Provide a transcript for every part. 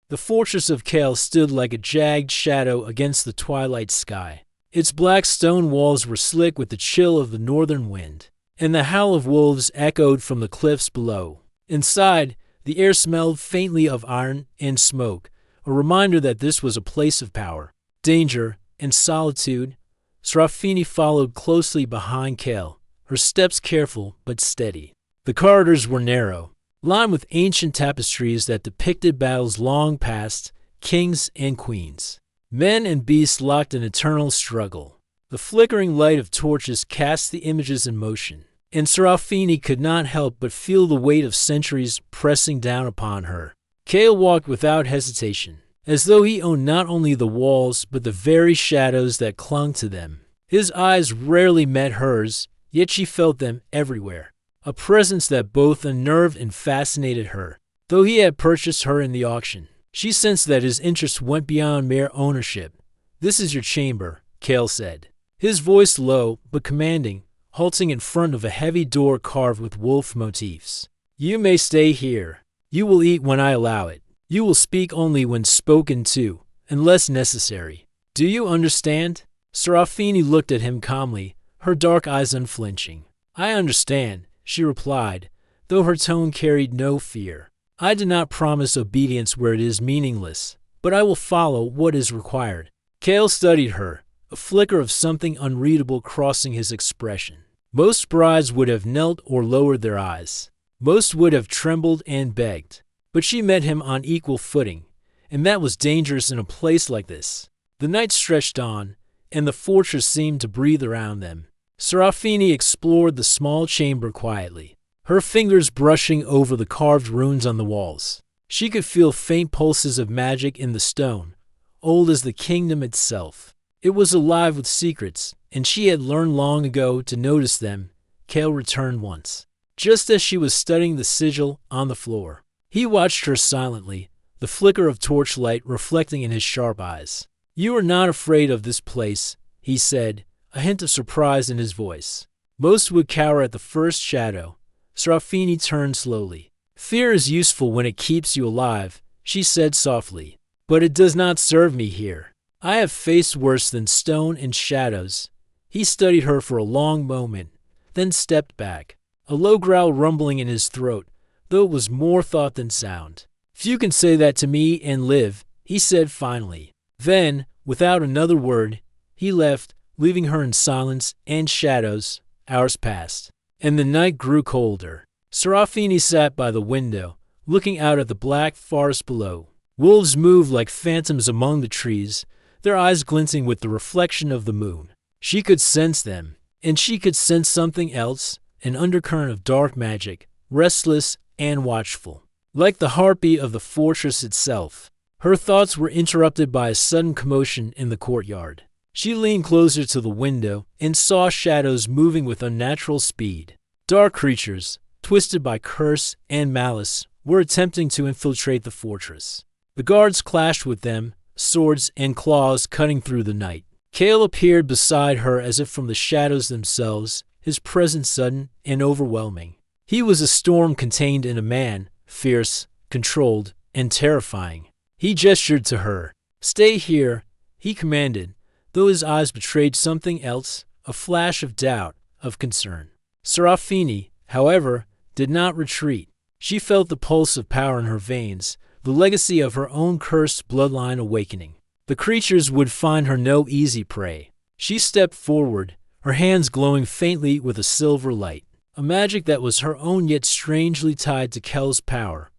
The fortress of Kale stood like a jagged shadow against the twilight sky. Its black stone walls were slick with the chill of the northern wind, and the howl of wolves echoed from the cliffs below. Inside, the air smelled faintly of iron and smoke, a reminder that this was a place of power, danger, and solitude. Serafini followed closely behind Kale, her steps careful but steady. The corridors were narrow, lined with ancient tapestries that depicted battles long past, kings and queens. Men and beasts locked in eternal struggle. The flickering light of torches cast the images in motion, and Serafini could not help but feel the weight of centuries pressing down upon her. Kale walked without hesitation, as though he owned not only the walls but the very shadows that clung to them. His eyes rarely met hers, yet she felt them everywhere, a presence that both unnerved and fascinated her. Though he had purchased her in the auction, she sensed that his interest went beyond mere ownership. "This is your chamber," Kale said, his voice low but commanding, halting in front of a heavy door carved with wolf motifs. "You may stay here. You will eat when I allow it. You will speak only when spoken to, unless necessary. Do you understand?" Serafini looked at him calmly, her dark eyes unflinching. "I understand," she replied, though her tone carried no fear. "I do not promise obedience where it is meaningless, but I will follow what is required." Kale studied her, a flicker of something unreadable crossing his expression. Most brides would have knelt or lowered their eyes. Most would have trembled and begged. But she met him on equal footing, and that was dangerous in a place like this. The night stretched on, and the fortress seemed to breathe around them. Serafini explored the small chamber quietly, her fingers brushing over the carved runes on the walls. She could feel faint pulses of magic in the stone, old as the kingdom itself. It was alive with secrets, and she had learned long ago to notice them. Kale returned once, just as she was studying the sigil on the floor. He watched her silently, the flicker of torchlight reflecting in his sharp eyes. "You are not afraid of this place," he said, a hint of surprise in his voice. "Most would cower at the first shadow." Serafini turned slowly. "Fear is useful when it keeps you alive," she said softly, "but it does not serve me here. I have faced worse than stone and shadows." He studied her for a long moment, then stepped back, a low growl rumbling in his throat, though it was more thought than sound. "Few can say that to me and live," he said finally. Then, without another word, he left, leaving her in silence and shadows. Hours passed, and the night grew colder. Serafini sat by the window, looking out at the black forest below. Wolves moved like phantoms among the trees, their eyes glinting with the reflection of the moon. She could sense them, and she could sense something else, an undercurrent of dark magic, restless and watchful, like the heartbeat of the fortress itself. Her thoughts were interrupted by a sudden commotion in the courtyard. She leaned closer to the window and saw shadows moving with unnatural speed. Dark creatures, twisted by curse and malice, were attempting to infiltrate the fortress. The guards clashed with them, swords and claws cutting through the night. Kale appeared beside her as if from the shadows themselves, his presence sudden and overwhelming. He was a storm contained in a man, fierce, controlled, and terrifying. He gestured to her. "Stay here," he commanded, though his eyes betrayed something else, a flash of doubt, of concern. Serafini, however, did not retreat. She felt the pulse of power in her veins, the legacy of her own cursed bloodline awakening. The creatures would find her no easy prey. She stepped forward, her hands glowing faintly with a silver light, a magic that was her own yet strangely tied to Kel's power.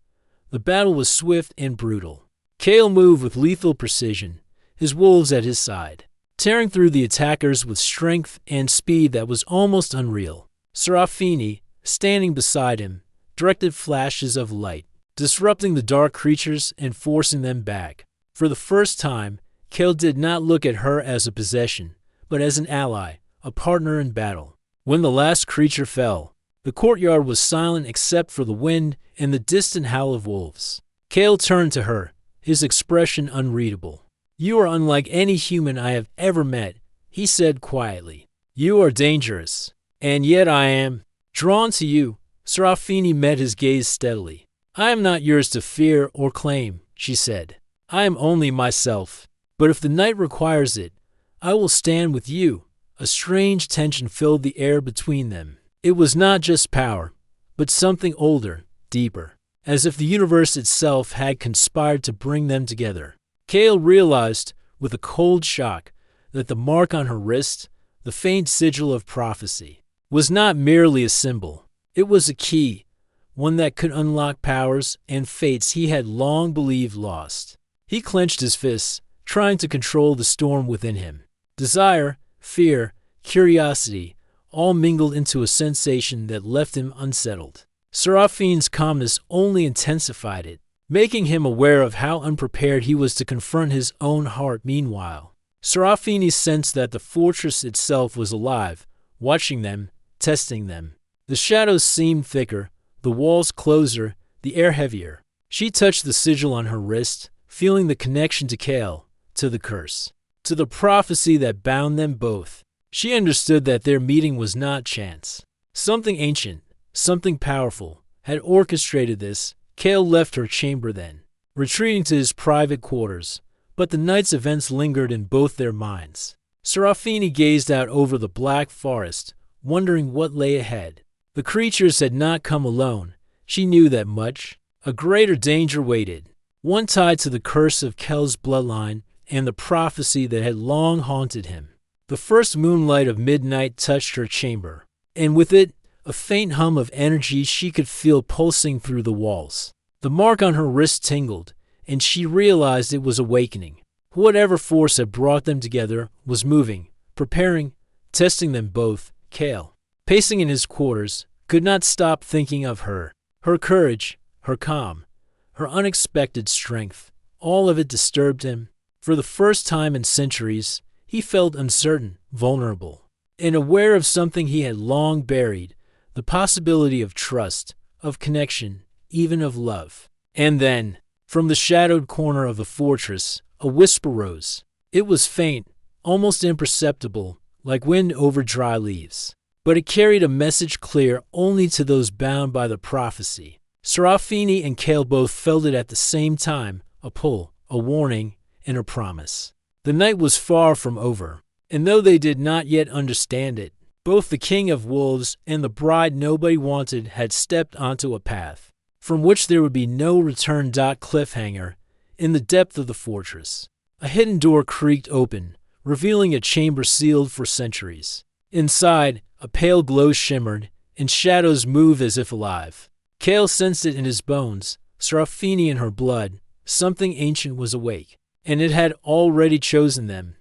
The battle was swift and brutal. Kale moved with lethal precision, his wolves at his side, tearing through the attackers with strength and speed that was almost unreal. Serafini, standing beside him, directed flashes of light, disrupting the dark creatures and forcing them back. For the first time, Kale did not look at her as a possession, but as an ally, a partner in battle. When the last creature fell, the courtyard was silent except for the wind and the distant howl of wolves. Kale turned to her, his expression unreadable. "You are unlike any human I have ever met," he said quietly. "You are dangerous, and yet I am drawn to you." Serafini met his gaze steadily. "I am not yours to fear or claim," she said. "I am only myself, but if the night requires it, I will stand with you." A strange tension filled the air between them. It was not just power, but something older, deeper, as if the universe itself had conspired to bring them together. Kale realized, with a cold shock, that the mark on her wrist, the faint sigil of prophecy, was not merely a symbol. It was a key, one that could unlock powers and fates he had long believed lost. He clenched his fists, trying to control the storm within him. Desire, fear, curiosity, all mingled into a sensation that left him unsettled. Seraphine's calmness only intensified it, making him aware of how unprepared he was to confront his own heart. Meanwhile, Seraphine sensed that the fortress itself was alive, watching them, testing them. The shadows seemed thicker, the walls closer, the air heavier. She touched the sigil on her wrist, feeling the connection to Kale, to the curse, to the prophecy that bound them both. She understood that their meeting was not chance. Something ancient, something powerful, had orchestrated this. Kale left her chamber then, retreating to his private quarters, but the night's events lingered in both their minds. Seraphine gazed out over the black forest, wondering what lay ahead. The creatures had not come alone. She knew that much. A greater danger waited, one tied to the curse of Kel's bloodline and the prophecy that had long haunted him. The first moonlight of midnight touched her chamber, and with it, a faint hum of energy she could feel pulsing through the walls. The mark on her wrist tingled, and she realized it was awakening. Whatever force had brought them together was moving, preparing, testing them both. Kale, pacing in his quarters, could not stop thinking of her. Her courage, her calm, her unexpected strength, all of it disturbed him. For the first time in centuries, he felt uncertain, vulnerable, and aware of something he had long buried, the possibility of trust, of connection, even of love. And then, from the shadowed corner of the fortress, a whisper rose. It was faint, almost imperceptible, like wind over dry leaves. But it carried a message clear only to those bound by the prophecy. Seraphine and Kale both felt it at the same time, a pull, a warning, and a promise. The night was far from over, and though they did not yet understand it, both the king of wolves and the bride nobody wanted had stepped onto a path from which there would be no return. Cliffhanger. In the depth of the fortress, a hidden door creaked open, revealing a chamber sealed for centuries. Inside, a pale glow shimmered, and shadows moved as if alive. Kale sensed it in his bones, Seraphine in her blood. Something ancient was awake, and it had already chosen them.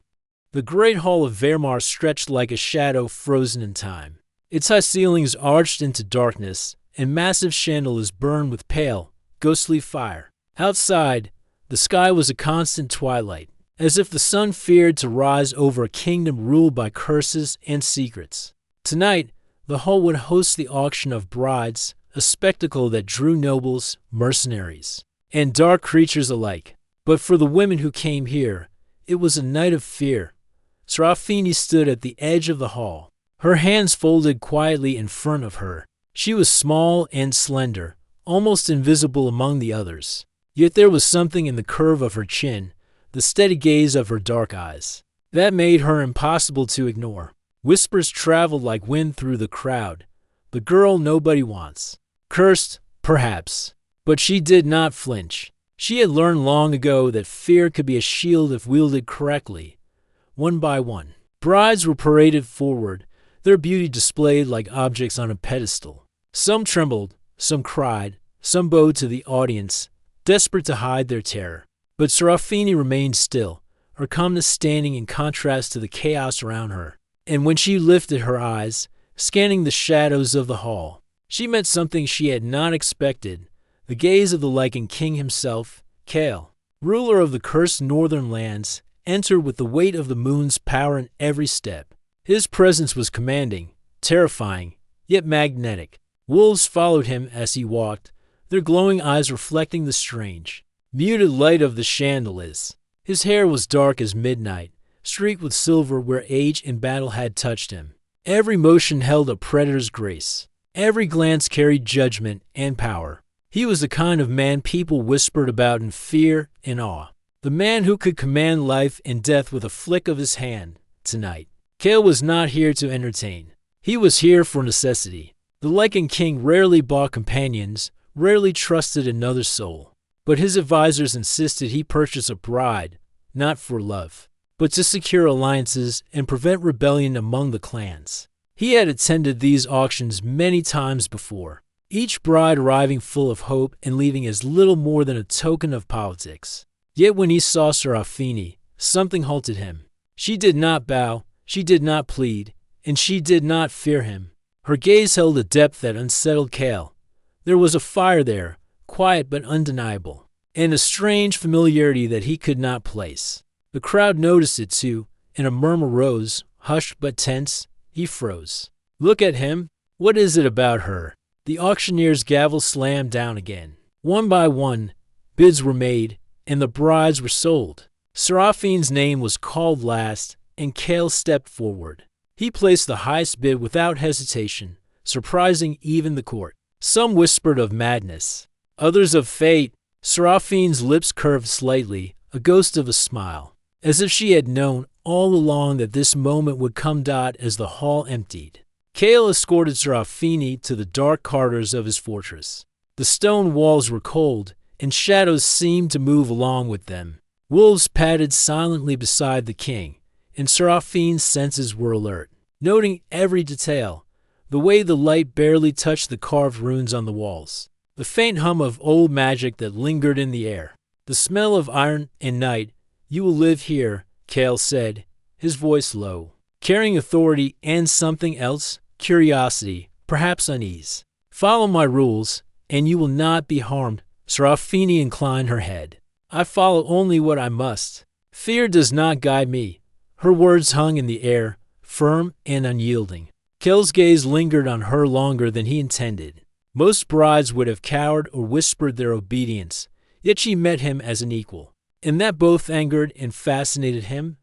The great hall of Vermar stretched like a shadow frozen in time. Its high ceilings arched into darkness, and massive chandeliers burned with pale, ghostly fire. Outside, the sky was a constant twilight, as if the sun feared to rise over a kingdom ruled by curses and secrets. Tonight, the hall would host the auction of brides, a spectacle that drew nobles, mercenaries, and dark creatures alike. But for the women who came here, it was a night of fear. Seraphine stood at the edge of the hall, her hands folded quietly in front of her. She was small and slender, almost invisible among the others. Yet there was something in the curve of her chin, the steady gaze of her dark eyes, that made her impossible to ignore. Whispers traveled like wind through the crowd. The girl nobody wants. Cursed, perhaps. But she did not flinch. She had learned long ago that fear could be a shield if wielded correctly. One by one, brides were paraded forward, their beauty displayed like objects on a pedestal. Some trembled, some cried, some bowed to the audience, desperate to hide their terror. But Seraphine remained still, her calmness standing in contrast to the chaos around her. And when she lifted her eyes, scanning the shadows of the hall, she met something she had not expected, the gaze of the Lycan king himself. Kale, ruler of the cursed northern lands, entered with the weight of the moon's power in every step. His presence was commanding, terrifying, yet magnetic. Wolves followed him as he walked, their glowing eyes reflecting the strange, muted light of the chandeliers. His hair was dark as midnight, streaked with silver where age and battle had touched him. Every motion held a predator's grace. Every glance carried judgment and power. He was the kind of man people whispered about in fear and awe. The man who could command life and death with a flick of his hand. Tonight, Cale was not here to entertain. He was here for necessity. The Lycan king rarely bought companions, rarely trusted another soul. But his advisors insisted he purchase a bride, not for love, but to secure alliances and prevent rebellion among the clans. He had attended these auctions many times before, each bride arriving full of hope and leaving as little more than a token of politics. Yet when he saw Serafini, something halted him. She did not bow, she did not plead, and she did not fear him. Her gaze held a depth that unsettled Cale. There was a fire there, quiet but undeniable, and a strange familiarity that he could not place. The crowd noticed it too, and a murmur rose, hushed but tense. He froze. Look at him. What is it about her? The auctioneer's gavel slammed down again. One by one, bids were made, and the brides were sold. Seraphine's name was called last, and Cale stepped forward. He placed the highest bid without hesitation, surprising even the court. Some whispered of madness, others of fate. Seraphine's lips curved slightly, a ghost of a smile, as if she had known all along that this moment would come. As the hall emptied, Cale escorted Serafini to the dark corridors of his fortress. The stone walls were cold, and shadows seemed to move along with them. Wolves padded silently beside the king, and Seraphine's senses were alert, noting every detail, the way the light barely touched the carved runes on the walls, the faint hum of old magic that lingered in the air, the smell of iron and night. You will live here, Cale said, his voice low, carrying authority and something else, curiosity, perhaps unease. Follow my rules, and you will not be harmed. Serafini inclined her head. I follow only what I must. Fear does not guide me. Her words hung in the air, firm and unyielding. Cale's gaze lingered on her longer than he intended. Most brides would have cowered or whispered their obedience, yet she met him as an equal, and that both angered and fascinated him.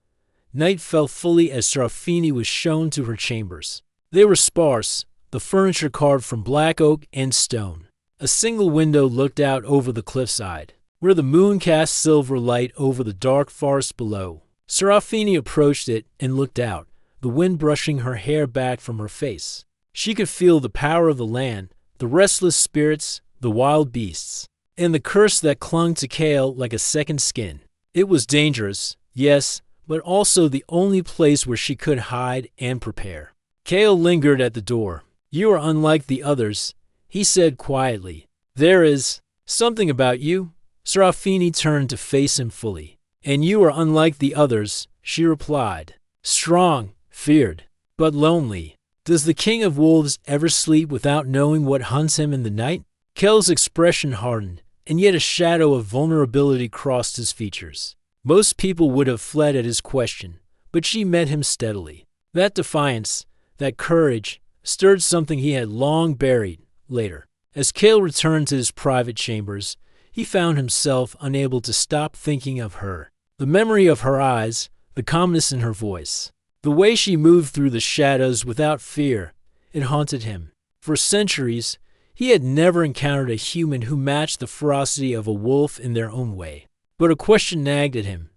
Night fell fully as Serafini was shown to her chambers. They were sparse, the furniture carved from black oak and stone. A single window looked out over the cliffside, where the moon cast silver light over the dark forest below. Serafini approached it and looked out, the wind brushing her hair back from her face. She could feel the power of the land, the restless spirits, the wild beasts, and the curse that clung to Cale like a second skin. It was dangerous, yes, but also the only place where she could hide and prepare. Cale lingered at the door. You are unlike the others, he said quietly. There is something about you. Serafini turned to face him fully. And you are unlike the others, she replied. Strong, feared, but lonely. Does the king of wolves ever sleep without knowing what hunts him in the night? Cale's expression hardened, and yet a shadow of vulnerability crossed his features. Most people would have fled at his question, but she met him steadily. That defiance, that courage, stirred something he had long buried. Later, as Cale returned to his private chambers, he found himself unable to stop thinking of her. The memory of her eyes, the calmness in her voice, the way she moved through the shadows without fear, it haunted him. For centuries, he had never encountered a human who matched the ferocity of a wolf in their own way. But a question nagged at him.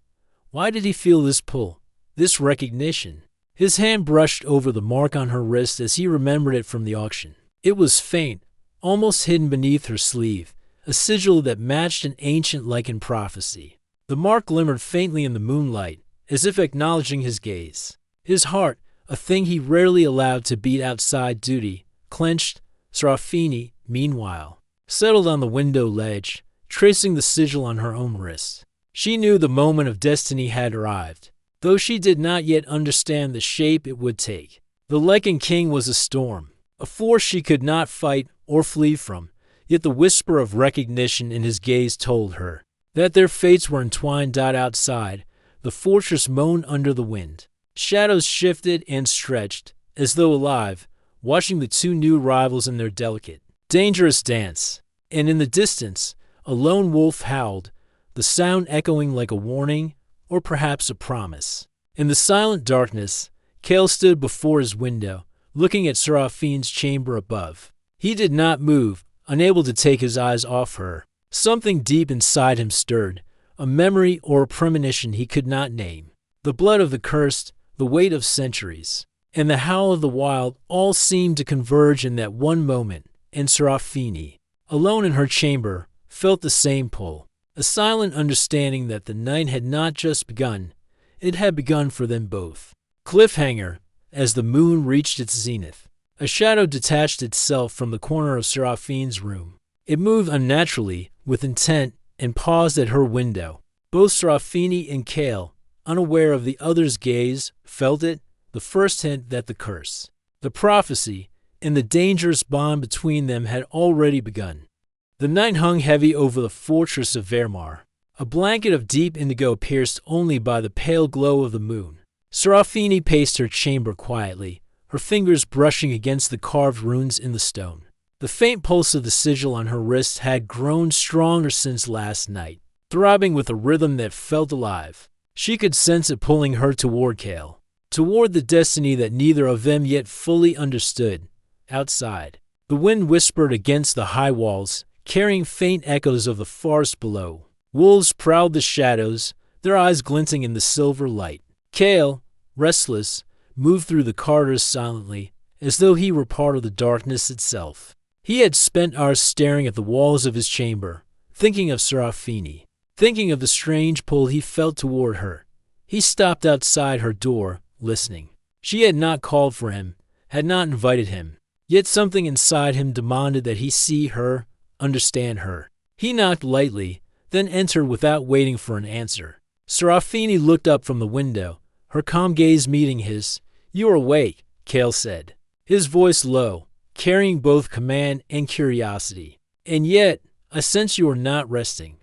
Why did he feel this pull, this recognition? His hand brushed over the mark on her wrist as he remembered it from the auction. It was faint, almost hidden beneath her sleeve, a sigil that matched an ancient Lycan prophecy. The mark glimmered faintly in the moonlight, as if acknowledging his gaze. His heart, a thing he rarely allowed to beat outside duty, clenched. Serafini, meanwhile, settled on the window ledge, tracing the sigil on her own wrist. She knew the moment of destiny had arrived, though she did not yet understand the shape it would take. The Lycan king was a storm, a force she could not fight or flee from, yet the whisper of recognition in his gaze told her that their fates were entwined. Outside, the fortress moaned under the wind. Shadows shifted and stretched, as though alive, watching the two new rivals in their delicate, dangerous dance. And in the distance, a lone wolf howled, the sound echoing like a warning or perhaps a promise. In the silent darkness, Cale stood before his window, looking at Seraphine's chamber above. He did not move, unable to take his eyes off her. Something deep inside him stirred, a memory or a premonition he could not name. The blood of the cursed, the weight of centuries, and the howl of the wild all seemed to converge in that one moment, and Serafini, alone in her chamber, felt the same pull, a silent understanding that the night had not just begun, it had begun for them both. Cliffhanger, as the moon reached its zenith. A shadow detached itself from the corner of Seraphine's room. It moved unnaturally, with intent, and paused at her window. Both Serafini and Kale, unaware of the other's gaze, felt it, the first hint that the curse, the prophecy, and the dangerous bond between them had already begun. The night hung heavy over the fortress of Vermar, a blanket of deep indigo pierced only by the pale glow of the moon. Serafini paced her chamber quietly, her fingers brushing against the carved runes in the stone. The faint pulse of the sigil on her wrist had grown stronger since last night, throbbing with a rhythm that felt alive. She could sense it pulling her toward Kale, toward the destiny that neither of them yet fully understood. Outside, the wind whispered against the high walls, carrying faint echoes of the forest below. Wolves prowled the shadows, their eyes glinting in the silver light. Kale, restless, moved through the corridors silently, as though he were part of the darkness itself. He had spent hours staring at the walls of his chamber, thinking of Serafini, thinking of the strange pull he felt toward her. He stopped outside her door, listening. She had not called for him, had not invited him, yet something inside him demanded that he see her, understand her. He knocked lightly, then entered without waiting for an answer. Serafini looked up from the window, her calm gaze meeting his. "You are awake," Kale said, his voice low, carrying both command and curiosity. "And yet, I sense you are not resting.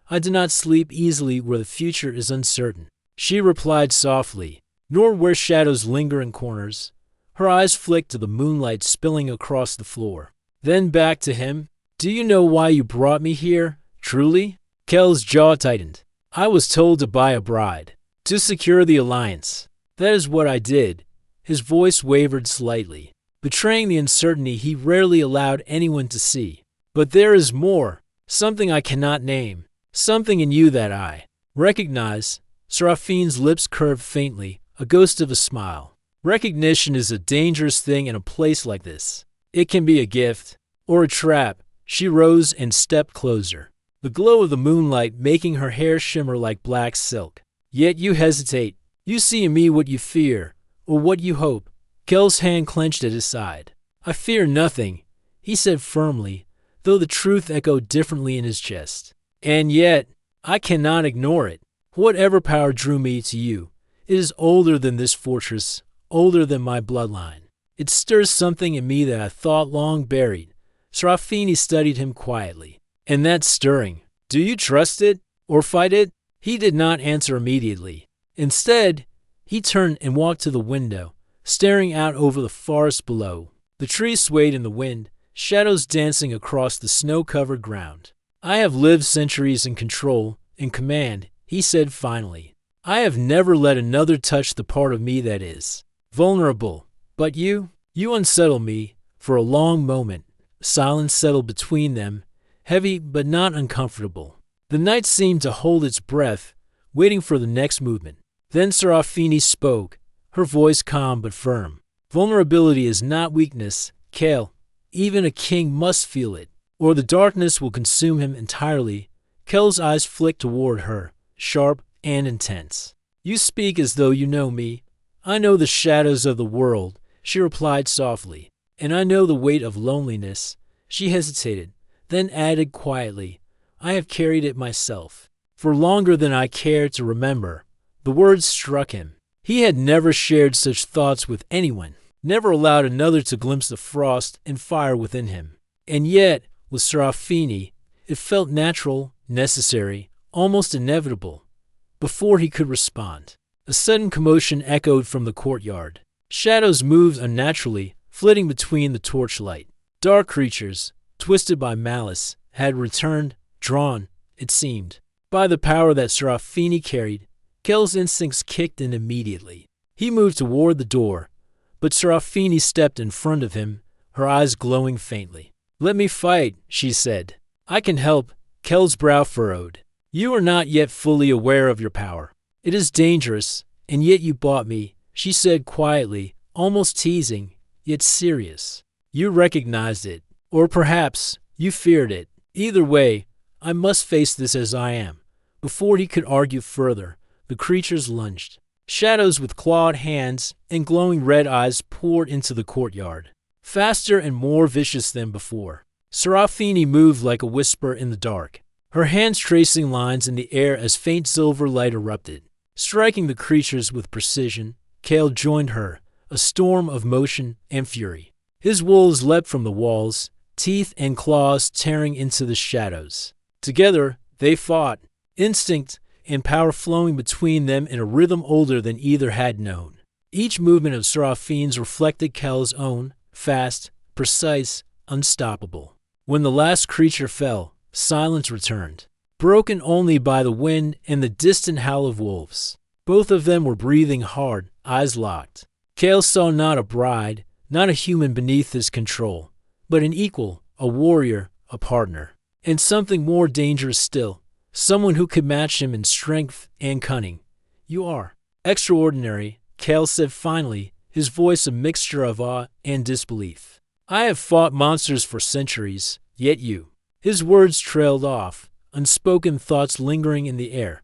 I do not sleep easily where the future is uncertain," she replied softly, "nor where shadows linger in corners." Her eyes flicked to the moonlight spilling across the floor. Then back to him. "Do you know why you brought me here, truly?" Kale's jaw tightened. "I was told to buy a bride, to secure the alliance. That is what I did." His voice wavered slightly, betraying the uncertainty he rarely allowed anyone to see. "But there is more, something I cannot name, something in you that I recognize." Seraphine's lips curved faintly, a ghost of a smile. "Recognition is a dangerous thing in a place like this. It can be a gift, or a trap." She rose and stepped closer, the glow of the moonlight making her hair shimmer like black silk. "Yet you hesitate. You see in me what you fear, or what you hope." Kale's hand clenched at his side. "I fear nothing," he said firmly, though the truth echoed differently in his chest. "And yet, I cannot ignore it. Whatever power drew me to you, it is older than this fortress, older than my bloodline. It stirs something in me that I thought long buried." Serafini studied him quietly. "And that stirring, do you trust it, or fight it?" He did not answer immediately. Instead, he turned and walked to the window, staring out over the forest below. The trees swayed in the wind, shadows dancing across the snow-covered ground. "I have lived centuries in control, in command," he said finally. "I have never let another touch the part of me that is vulnerable. But you unsettle me." For a long moment, silence settled between them, heavy but not uncomfortable. The night seemed to hold its breath, waiting for the next movement. Then Serafini spoke, her voice calm but firm. "Vulnerability is not weakness, Kale. Even a king must feel it, or the darkness will consume him entirely." Kale's eyes flicked toward her, sharp and intense. "You speak as though you know me." "I know the shadows of the world," she replied softly. "And I know the weight of loneliness." She hesitated, then added quietly, "I have carried it myself, for longer than I care to remember." The words struck him. He had never shared such thoughts with anyone, never allowed another to glimpse the frost and fire within him. And yet, with Serafini, it felt natural, necessary, almost inevitable. Before he could respond, a sudden commotion echoed from the courtyard. Shadows moved unnaturally, flitting between the torchlight. Dark creatures, twisted by malice, had returned, drawn, it seemed, by the power that Serafini carried. Kale's instincts kicked in immediately. He moved toward the door, but Serafini stepped in front of him, her eyes glowing faintly. Let me fight, she said. I can help. Kel's brow furrowed. You are not yet fully aware of your power. It is dangerous, and yet you bought me, she said quietly, almost teasing, yet serious. You recognized it, or perhaps you feared it. Either way, I must face this as I am. Before he could argue further, the creatures lunged. Shadows with clawed hands and glowing red eyes poured into the courtyard, faster and more vicious than before. Serafini moved like a whisper in the dark, her hands tracing lines in the air as faint silver light erupted. Striking the creatures with precision, Kale joined her, a storm of motion and fury. His wolves leapt from the walls, teeth and claws tearing into the shadows. Together, they fought, instinct and power flowing between them in a rhythm older than either had known. Each movement of Seraphine's reflected Kel's own, fast, precise, unstoppable. When the last creature fell, silence returned, broken only by the wind and the distant howl of wolves. Both of them were breathing hard, eyes locked. Kale saw not a bride, not a human beneath his control, but an equal, a warrior, a partner. And something more dangerous still, someone who could match him in strength and cunning. You are extraordinary, Kale said finally, his voice a mixture of awe and disbelief. I have fought monsters for centuries, yet you. His words trailed off, unspoken thoughts lingering in the air.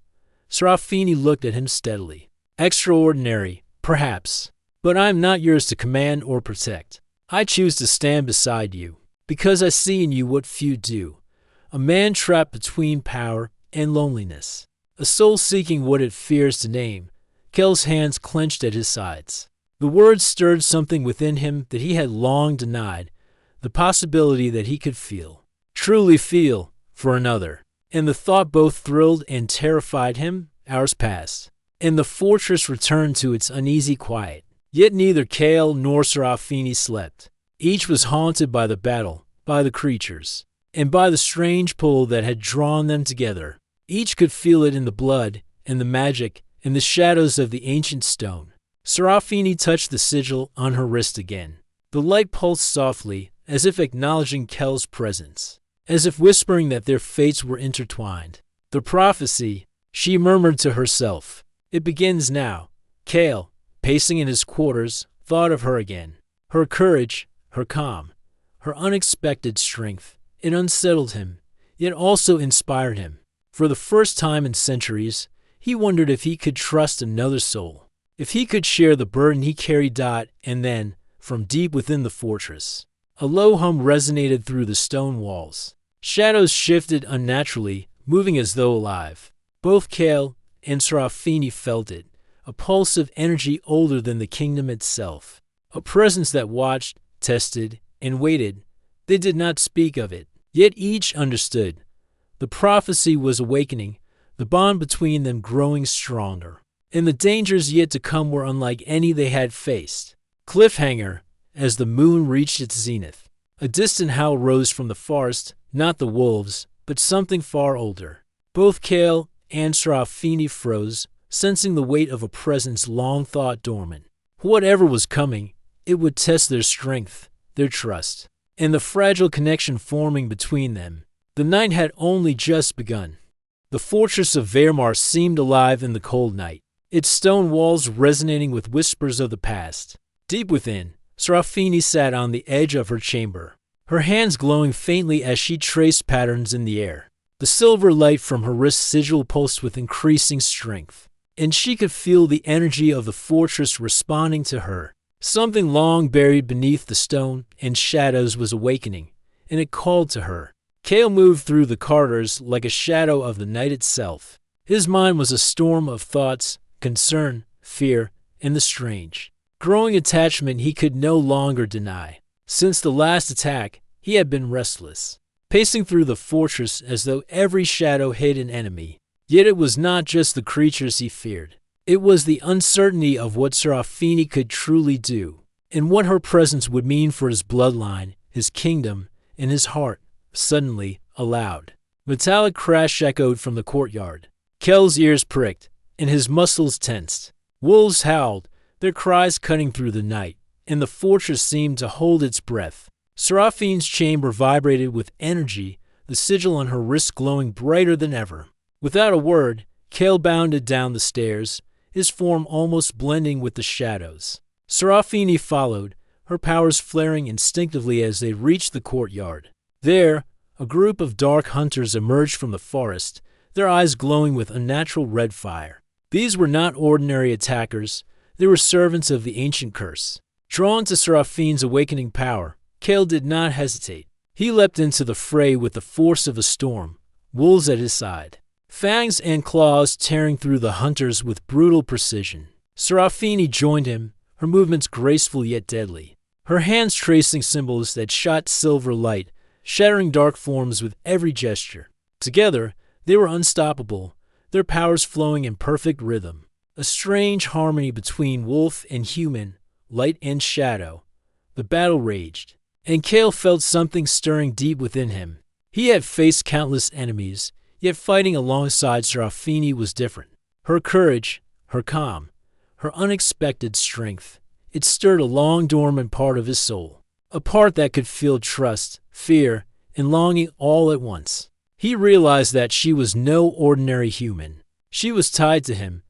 Serafini looked at him steadily. Extraordinary, perhaps, but I am not yours to command or protect. I choose to stand beside you, because I see in you what few do. A man trapped between power and loneliness. A soul seeking what it fears to name. Kel's hands clenched at his sides. The words stirred something within him that he had long denied, the possibility that he could feel, truly feel, for another. And the thought both thrilled and terrified him. Hours passed, and the fortress returned to its uneasy quiet. Yet neither Kale nor Serafini slept. Each was haunted by the battle, by the creatures, and by the strange pull that had drawn them together. Each could feel it in the blood, and the magic, and the shadows of the ancient stone. Serafini touched the sigil on her wrist again. The light pulsed softly, as if acknowledging Kel's presence, as if whispering that their fates were intertwined. The prophecy, she murmured to herself. It begins now. Kale, pacing in his quarters, thought of her again. Her courage, her calm, her unexpected strength. It unsettled him, yet also inspired him. For the first time in centuries, he wondered if he could trust another soul, if he could share the burden he carried. And then, from deep within the fortress, a low hum resonated through the stone walls. Shadows shifted unnaturally, moving as though alive. Both Kale and Serafini felt it, a pulse of energy older than the kingdom itself, a presence that watched, tested, and waited. They did not speak of it, yet each understood. The prophecy was awakening, the bond between them growing stronger, and the dangers yet to come were unlike any they had faced. Cliffhanger, as the moon reached its zenith. A distant howl rose from the forest, not the wolves, but something far older. Both Kale and Serafini froze, sensing the weight of a presence long thought dormant. Whatever was coming, it would test their strength, their trust, and the fragile connection forming between them. The night had only just begun. The fortress of Wehrmacht seemed alive in the cold night, its stone walls resonating with whispers of the past. Deep within, Serafini sat on the edge of her chamber, her hands glowing faintly as she traced patterns in the air. The silver light from her wrist sigil pulsed with increasing strength, and she could feel the energy of the fortress responding to her. Something long buried beneath the stone and shadows was awakening, and it called to her. Kale moved through the corridors like a shadow of the night itself. His mind was a storm of thoughts, concern, fear, and the strange, growing attachment he could no longer deny. Since the last attack, he had been restless, pacing through the fortress as though every shadow hid an enemy. Yet it was not just the creatures he feared. It was the uncertainty of what Serafini could truly do, and what her presence would mean for his bloodline, his kingdom, and his heart. Suddenly, a loud, metallic crash echoed from the courtyard. Kel's ears pricked, and his muscles tensed. Wolves howled, their cries cutting through the night, and the fortress seemed to hold its breath. Seraphine's chamber vibrated with energy, the sigil on her wrist glowing brighter than ever. Without a word, Cale bounded down the stairs, his form almost blending with the shadows. Serafine followed, her powers flaring instinctively as they reached the courtyard. There, a group of dark hunters emerged from the forest, their eyes glowing with unnatural red fire. These were not ordinary attackers, they were servants of the ancient curse. Drawn to Seraphine's awakening power, Cale did not hesitate. He leapt into the fray with the force of a storm, wolves at his side, fangs and claws tearing through the hunters with brutal precision. Serafine joined him, her movements graceful yet deadly, her hands tracing symbols that shot silver light, shattering dark forms with every gesture. Together, they were unstoppable, their powers flowing in perfect rhythm, a strange harmony between wolf and human, light and shadow. The battle raged, and Cale felt something stirring deep within him. He had faced countless enemies, yet fighting alongside Serafine was different. Her courage, her calm, her unexpected strength, it stirred a long-dormant part of his soul, a part that could feel trust, fear, and longing all at once. He realized that she was no ordinary human. She was tied to him,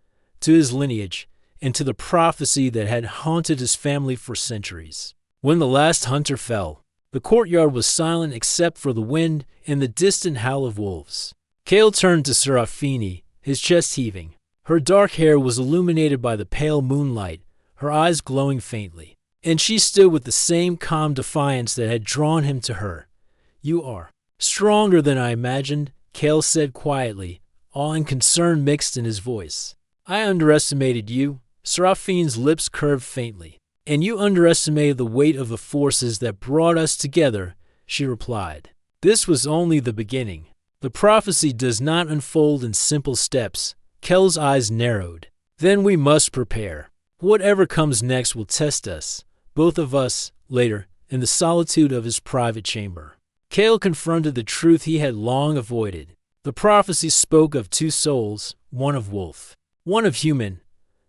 to his lineage, and to the prophecy that had haunted his family for centuries. When the last hunter fell, the courtyard was silent except for the wind and the distant howl of wolves. Cale turned to Serafine, his chest heaving. Her dark hair was illuminated by the pale moonlight, her eyes glowing faintly, and she stood with the same calm defiance that had drawn him to her. "You are stronger than I imagined," Cale said quietly, awe and concern mixed in his voice. "I underestimated you." Seraphine's lips curved faintly. "And you underestimated the weight of the forces that brought us together," she replied. This was only the beginning. The prophecy does not unfold in simple steps. Cale's eyes narrowed. Then we must prepare. Whatever comes next will test us, both of us, later, in the solitude of his private chamber. Cale confronted the truth he had long avoided. The prophecy spoke of two souls, one of wolf, one of human,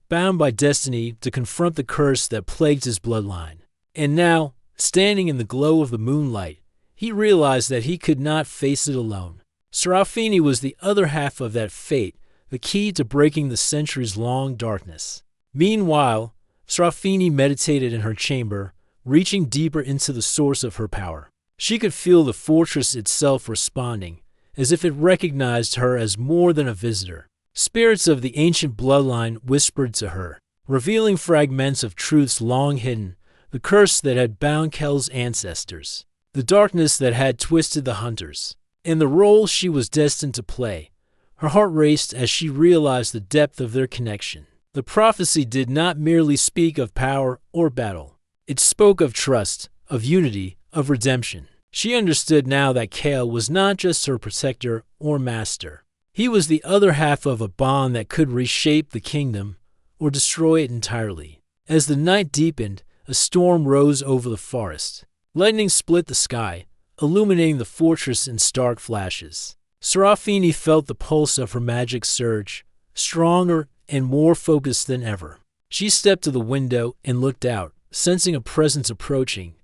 bound by destiny to confront the curse that plagued his bloodline. And now, standing in the glow of the moonlight, he realized that he could not face it alone. Serafine was the other half of that fate, the key to breaking the centuries-long darkness. Meanwhile, Serafine meditated in her chamber, reaching deeper into the source of her power. She could feel the fortress itself responding, as if it recognized her as more than a visitor. Spirits of the ancient bloodline whispered to her, revealing fragments of truths long hidden, the curse that had bound Cale's ancestors, the darkness that had twisted the hunters, and the role she was destined to play. Her heart raced as she realized the depth of their connection. The prophecy did not merely speak of power or battle. It spoke of trust, of unity, of redemption. She understood now that Cale was not just her protector or master. He was the other half of a bond that could reshape the kingdom or destroy it entirely. As the night deepened, a storm rose over the forest. Lightning split the sky, illuminating the fortress in stark flashes. Serafine felt the pulse of her magic surge, stronger and more focused than ever. She stepped to the window and looked out, sensing a presence approaching.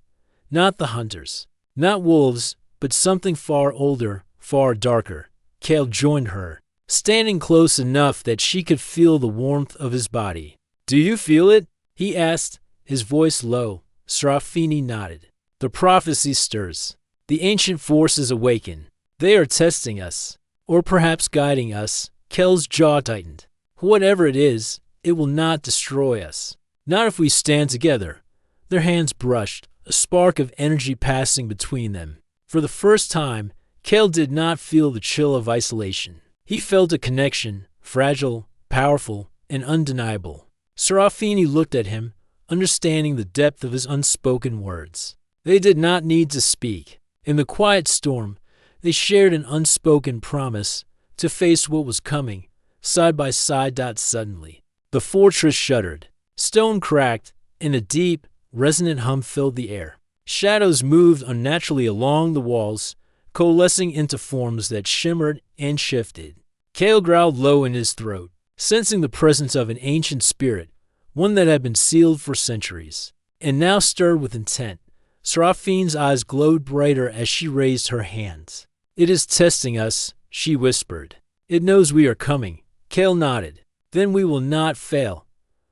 Not the hunters, not wolves, but something far older, far darker. Cale joined her, standing close enough that she could feel the warmth of his body. "Do you feel it?" he asked, his voice low. Serafine nodded. "The prophecy stirs. The ancient forces awaken. They are testing us, or perhaps guiding us." Cale's jaw tightened. "Whatever it is, it will not destroy us. Not if we stand together." Their hands brushed, a spark of energy passing between them. For the first time, Cale did not feel the chill of isolation. He felt a connection, fragile, powerful, and undeniable. Serafine looked at him, understanding the depth of his unspoken words. They did not need to speak. In the quiet storm, they shared an unspoken promise to face what was coming, side by side. Suddenly, the fortress shuddered. Stone cracked, and a deep, resonant hum filled the air. Shadows moved unnaturally along the walls, coalescing into forms that shimmered and shifted. Cale growled low in his throat, sensing the presence of an ancient spirit, one that had been sealed for centuries, and now stirred with intent. Seraphine's eyes glowed brighter as she raised her hands. "It is testing us," she whispered. "It knows we are coming." Kale nodded. "Then we will not fail."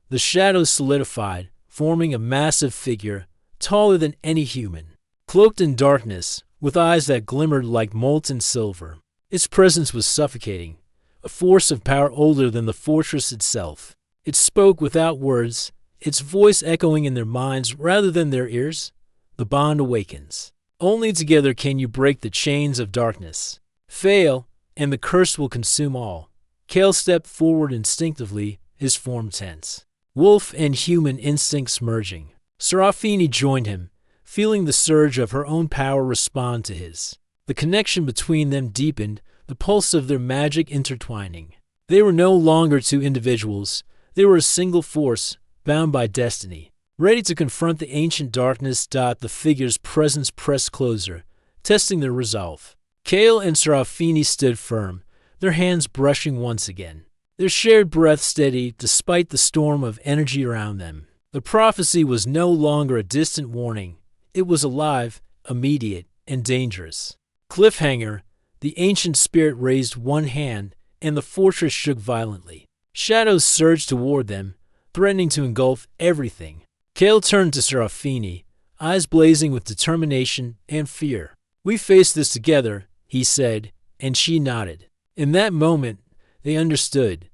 The shadows solidified, forming a massive figure, taller than any human. Cloaked in darkness, with eyes that glimmered like molten silver. Its presence was suffocating, a force of power older than the fortress itself. It spoke without words, its voice echoing in their minds rather than their ears. The bond awakens. Only together can you break the chains of darkness. Fail, and the curse will consume all. Kale stepped forward instinctively, his form tense. Wolf and human instincts merging. Serafini joined him, feeling the surge of her own power respond to his. The connection between them deepened, the pulse of their magic intertwining. They were no longer two individuals. They were a single force, bound by destiny. Ready to confront the ancient darkness. The figure's presence pressed closer, testing their resolve. Kale and Serafini stood firm, their hands brushing once again. Their shared breath steady despite the storm of energy around them. The prophecy was no longer a distant warning. It was alive, immediate, and dangerous. Cliffhanger, the ancient spirit raised one hand, and the fortress shook violently. Shadows surged toward them, threatening to engulf everything. Kale turned to Serafini, eyes blazing with determination and fear. "We face this together," he said, and she nodded. In that moment, they understood.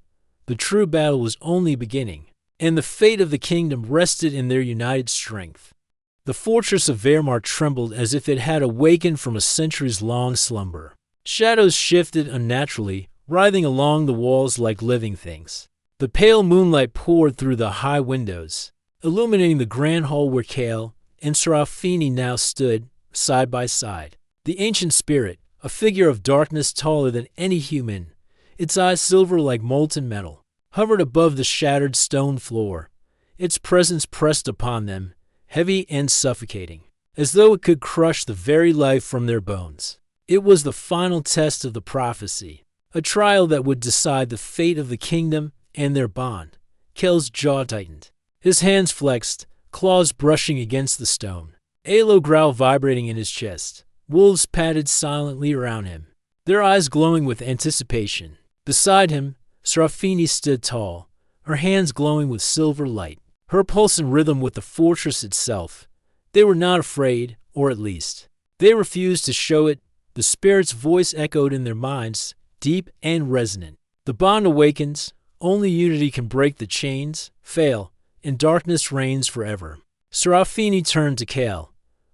The true battle was only beginning, and the fate of the kingdom rested in their united strength. The fortress of Wehrmacht trembled as if it had awakened from a centuries-long slumber. Shadows shifted unnaturally, writhing along the walls like living things. The pale moonlight poured through the high windows, illuminating the grand hall where Kale and Serafini now stood, side by side. The ancient spirit, a figure of darkness taller than any human, its eyes silver like molten metal, hovered above the shattered stone floor. Its presence pressed upon them, heavy and suffocating, as though it could crush the very life from their bones. It was the final test of the prophecy, a trial that would decide the fate of the kingdom and their bond. Kale's jaw tightened. His hands flexed, claws brushing against the stone. A low growl vibrating in his chest. Wolves padded silently around him, their eyes glowing with anticipation. Beside him, Serafini stood tall, her hands glowing with silver light, her pulse in rhythm with the fortress itself. They were not afraid, or at least, they refused to show it. The spirit's voice echoed in their minds, deep and resonant. The bond awakens. Only unity can break the chains. Fail, and darkness reigns forever. Serafini turned to Kale.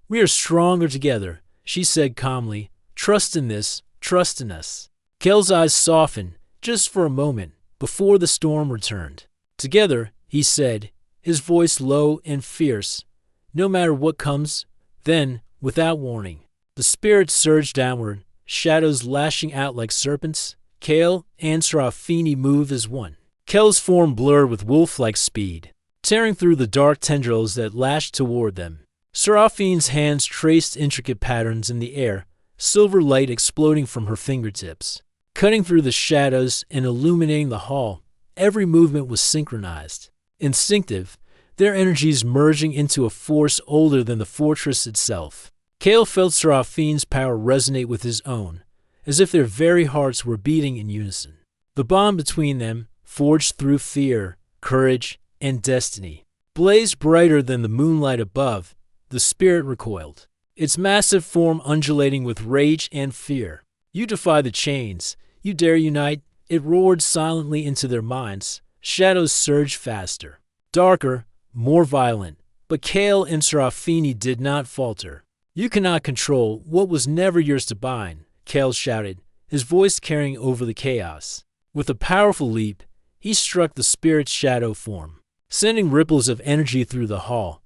"We are stronger together," she said calmly. "Trust in this, trust in us." Kale's eyes softened, just for a moment, before the storm returned. "Together," he said, his voice low and fierce, "no matter what comes." Then, without warning, the spirit surged downward, shadows lashing out like serpents. Kale and Serafini moved as one. Kale's form blurred with wolf-like speed, tearing through the dark tendrils that lashed toward them. Seraphine's hands traced intricate patterns in the air, silver light exploding from her fingertips, cutting through the shadows and illuminating the hall. Every movement was synchronized, instinctive, their energies merging into a force older than the fortress itself. Kale felt Seraphine's power resonate with his own, as if their very hearts were beating in unison. The bond between them, forged through fear, courage, and destiny, blazed brighter than the moonlight above. The spirit recoiled, its massive form undulating with rage and fear. "You defy the chains. You dare unite." It roared silently into their minds. Shadows surged faster, darker, more violent. But Kale and Serafini did not falter. "You cannot control what was never yours to bind," Kale shouted, his voice carrying over the chaos. With a powerful leap, he struck the spirit's shadow form, sending ripples of energy through the hall.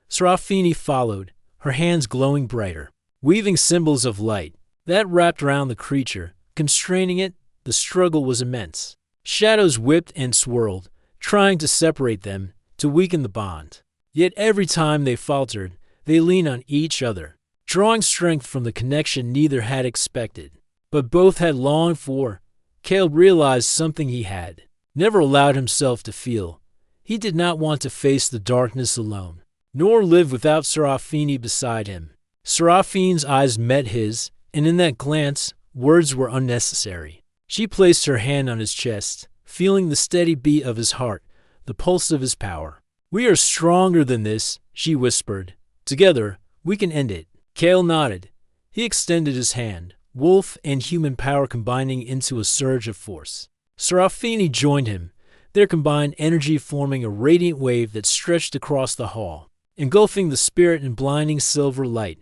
Serafini followed, her hands glowing brighter, weaving symbols of light that wrapped around the creature, constraining it. The struggle was immense. Shadows whipped and swirled, trying to separate them, to weaken the bond. Yet every time they faltered, they leaned on each other, drawing strength from the connection neither had expected, but both had longed for. Kale realized something he had never allowed himself to feel. He did not want to face the darkness alone. nor live without Serafini beside him. Serafini's eyes met his, and in that glance, words were unnecessary. She placed her hand on his chest, feeling the steady beat of his heart, the pulse of his power. "We are stronger than this," she whispered. "Together, we can end it." Kale nodded. He extended his hand, wolf and human power combining into a surge of force. Serafini joined him, their combined energy forming a radiant wave that stretched across the hall, engulfing the spirit in blinding silver light.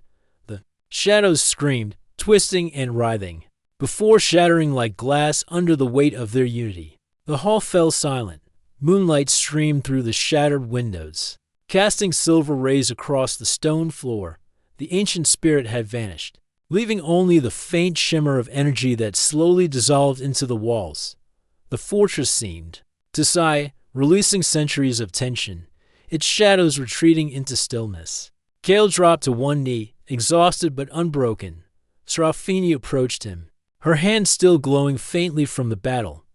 The shadows screamed, twisting and writhing, before shattering like glass under the weight of their unity. The hall fell silent. Moonlight streamed through the shattered windows, casting silver rays across the stone floor. The ancient spirit had vanished, leaving only the faint shimmer of energy that slowly dissolved into the walls. The fortress seemed to sigh, releasing centuries of tension, its shadows retreating into stillness. Kale dropped to one knee, exhausted but unbroken. Serafini approached him, her hand still glowing faintly from the battle.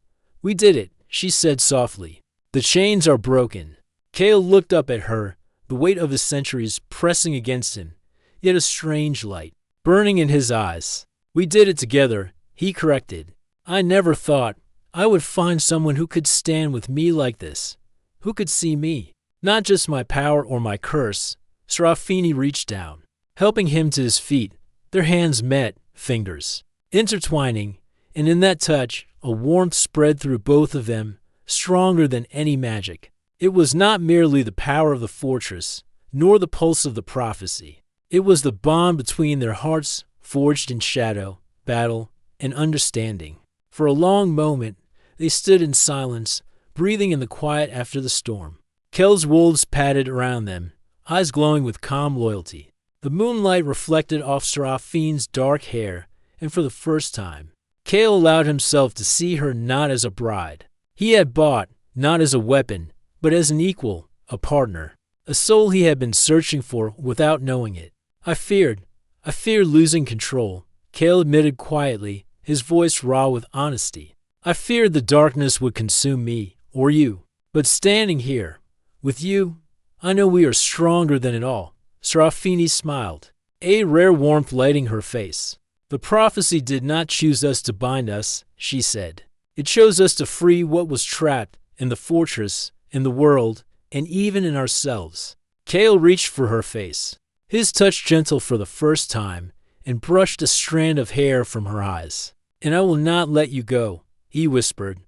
"We did it," she said softly. "The chains are broken." Kale looked up at her, the weight of his centuries pressing against him, yet a strange light burning in his eyes. "We did it together," he corrected. "I never thought I would find someone who could stand with me like this, who could see me, not just my power or my curse." Serafini reached down, helping him to his feet. Their hands met, fingers intertwining, and in that touch, a warmth spread through both of them, stronger than any magic. It was not merely the power of the fortress, nor the pulse of the prophecy. It was the bond between their hearts, forged in shadow, battle, and understanding. For a long moment, they stood in silence, breathing in the quiet after the storm. Kel's wolves padded around them, eyes glowing with calm loyalty. The moonlight reflected off Serafini's dark hair, and for the first time, Kale allowed himself to see her not as a bride he had bought, not as a weapon, but as an equal, a partner, a soul he had been searching for without knowing it. I feared losing control," Kale admitted quietly, his voice raw with honesty. "I feared the darkness would consume me, or you. But standing here, with you, I know we are stronger than it all." Serafini smiled, a rare warmth lighting her face. "The prophecy did not choose us to bind us," she said. "It chose us to free what was trapped in the fortress, in the world, and even in ourselves." Kale reached for her face, his touch gentle for the first time, and brushed a strand of hair from her eyes. "And I will not let you go," he whispered.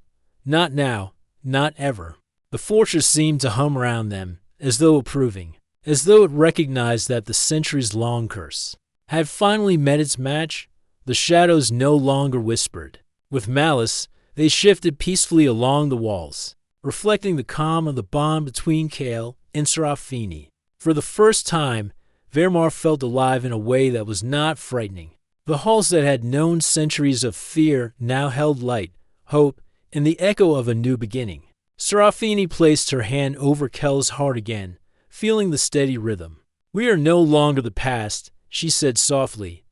"Not now, not ever." The fortress seemed to hum around them, as though approving, as though it recognized that the centuries-long curse had finally met its match. The shadows no longer whispered. With malice, they shifted peacefully along the walls, reflecting the calm of the bond between Kale and Serafini. For the first time, Vermar felt alive in a way that was not frightening. The halls that had known centuries of fear now held light, hope, and the echo of a new beginning. Serafini placed her hand over Kel's heart again, feeling the steady rhythm. "We are no longer the past," she said softly.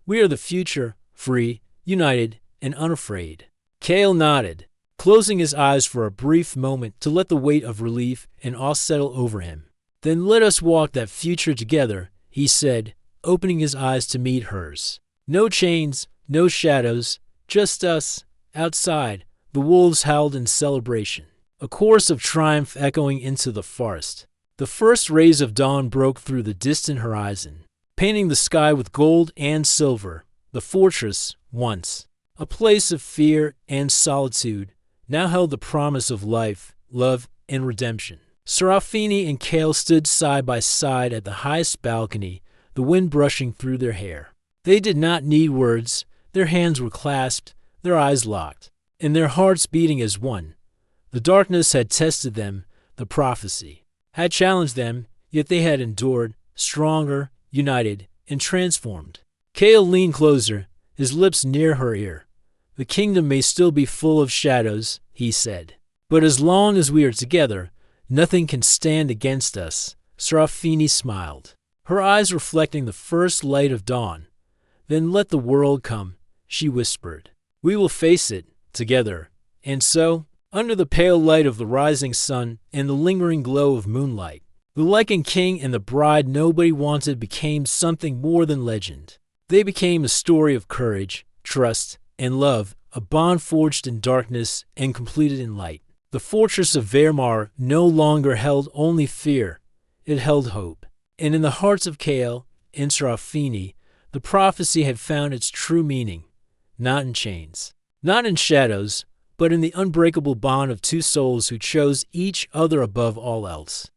"We are the future, free, united, and unafraid." Kale nodded, closing his eyes for a brief moment to let the weight of relief and awe settle over him. "Then let us walk that future together," he said, opening his eyes to meet hers. "No chains, no shadows, just us." Outside, the wolves howled in celebration, a chorus of triumph echoing into the forest. The first rays of dawn broke through the distant horizon, painting the sky with gold and silver. The fortress, once a place of fear and solitude, now held the promise of life, love, and redemption. Serafini and Kale stood side by side at the highest balcony, the wind brushing through their hair. They did not need words. Their hands were clasped, their eyes locked, and their hearts beating as one. The darkness had tested them, the prophecy had challenged them, yet they had endured, stronger, united, and transformed. Kale leaned closer, his lips near her ear. "The kingdom may still be full of shadows," he said, "but as long as we are together, nothing can stand against us." Serafini smiled, her eyes reflecting the first light of dawn. "Then let the world come," she whispered. "We will face it, together." And so, under the pale light of the rising sun and the lingering glow of moonlight, the The Lycan king and the bride nobody wanted became something more than legend. They became a story of courage, trust, and love, a bond forged in darkness and completed in light. The fortress of Vermar no longer held only fear, it held hope. And in the hearts of Kael and Serafini, the prophecy had found its true meaning, not in chains, not in shadows, but in the unbreakable bond of two souls who chose each other above all else.